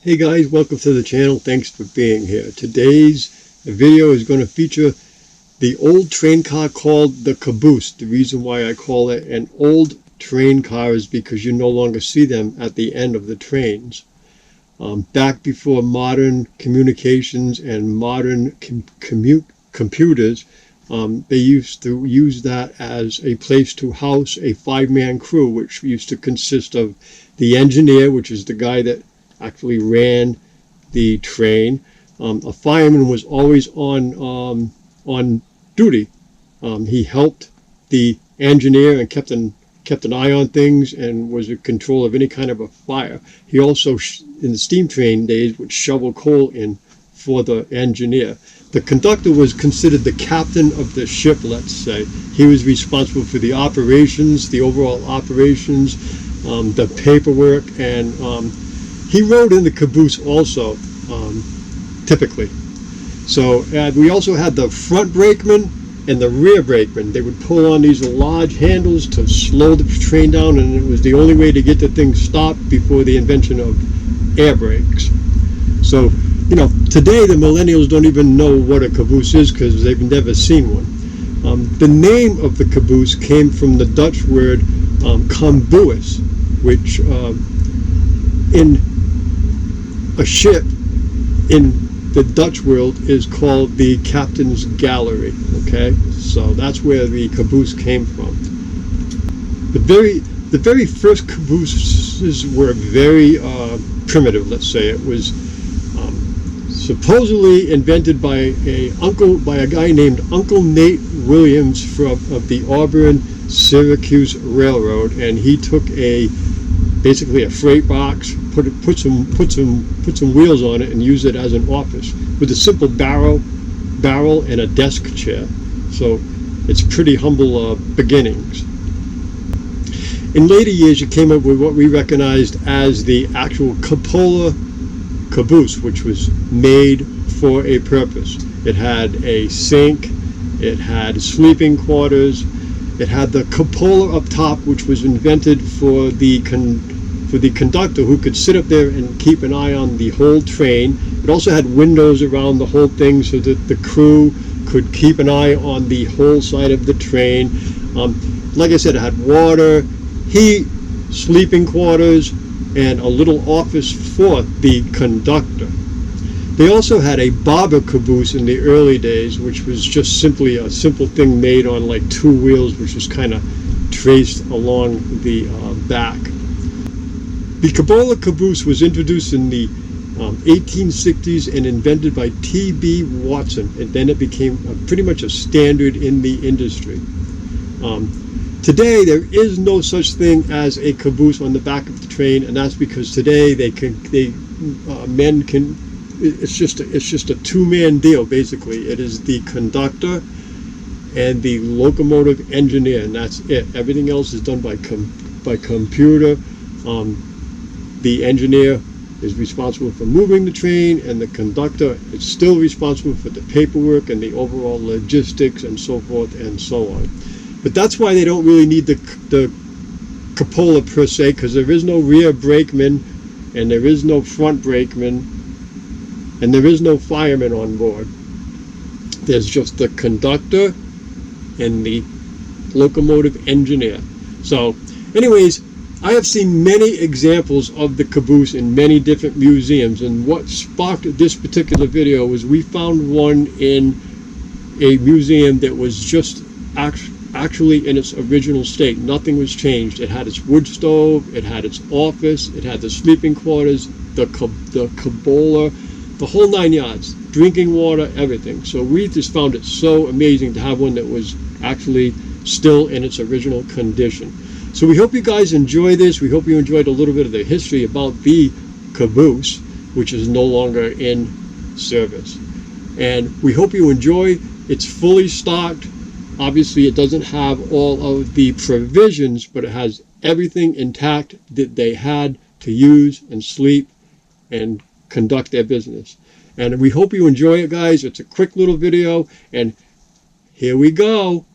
Hey guys, welcome to the channel. Thanks for being here. Today's video is going to feature the old train car called the caboose. The reason why I call it an old train car is because you no longer see them at the end of the trains. Back before modern communications and modern computers, they used to use that as a place to house a five-man crew, which used to consist of the engineer, which is the guy that actually ran the train. A fireman was always on duty. He helped the engineer and kept an eye on things and was in control of any kind of a fire. He also, in the steam train days, would shovel coal in for the engineer. The conductor was considered the captain of the ship, let's say. He was responsible for the operations, the overall operations, the paperwork, and he rode in the caboose also, typically. So we also had the front brakeman and the rear brakeman. They would pull on these large handles to slow the train down, and it was the only way to get the thing stopped before the invention of air brakes. So, you know, today the millennials don't even know what a caboose is because they've never seen one. The name of the caboose came from the Dutch word caboose, which in a ship in the Dutch world is called the captain's gallery. Okay, so that's where the caboose came from. The very first cabooses were very primitive. Let's say it was supposedly invented by a guy named Uncle Nate Williams of the Auburn Syracuse Railroad, and he took basically a freight box, put some wheels on it, and used it as an office with a simple barrel and a desk chair. So it's pretty humble beginnings. In later years, you came up with what we recognized as the actual cupola caboose, which was made for a purpose. It had a sink, it had sleeping quarters, it had the cupola up top, which was invented for the conductor, who could sit up there and keep an eye on the whole train. It also had windows around the whole thing so that the crew could keep an eye on the whole side of the train. Like I said, it had water, heat, sleeping quarters, and a little office for the conductor. They also had a bobber caboose in the early days, which was just simply a simple thing made on like two wheels, which was kind of traced along the back. The cupola caboose was introduced in the 1860s and invented by T.B. Watson, and then it became pretty much a standard in the industry. Today, there is no such thing as a caboose on the back of the train, and that's because today men can. It's just a two-man deal, basically. It is the conductor and the locomotive engineer, and that's it. Everything else is done by computer. The engineer is responsible for moving the train, and the conductor is still responsible for the paperwork and the overall logistics and so forth and so on. But that's why they don't really need the cupola per se, because there is no rear brakeman, and there is no front brakeman, and there is no fireman on board. There's just the conductor and the locomotive engineer. So, anyways, I have seen many examples of the caboose in many different museums, and what sparked this particular video was we found one in a museum that was just actually in its original state. Nothing was changed. It had its wood stove, it had its office, it had the sleeping quarters, the cupola, the whole 9 yards, drinking water, everything. So we just found it so amazing to have one that was actually still in its original condition. So we hope you guys enjoy this. We hope you enjoyed a little bit of the history about the caboose, which is no longer in service. And we hope you enjoy. It's fully stocked. Obviously, it doesn't have all of the provisions, but it has everything intact that they had to use and sleep and conduct their business. And we hope you enjoy it, guys. It's a quick little video, and here we go.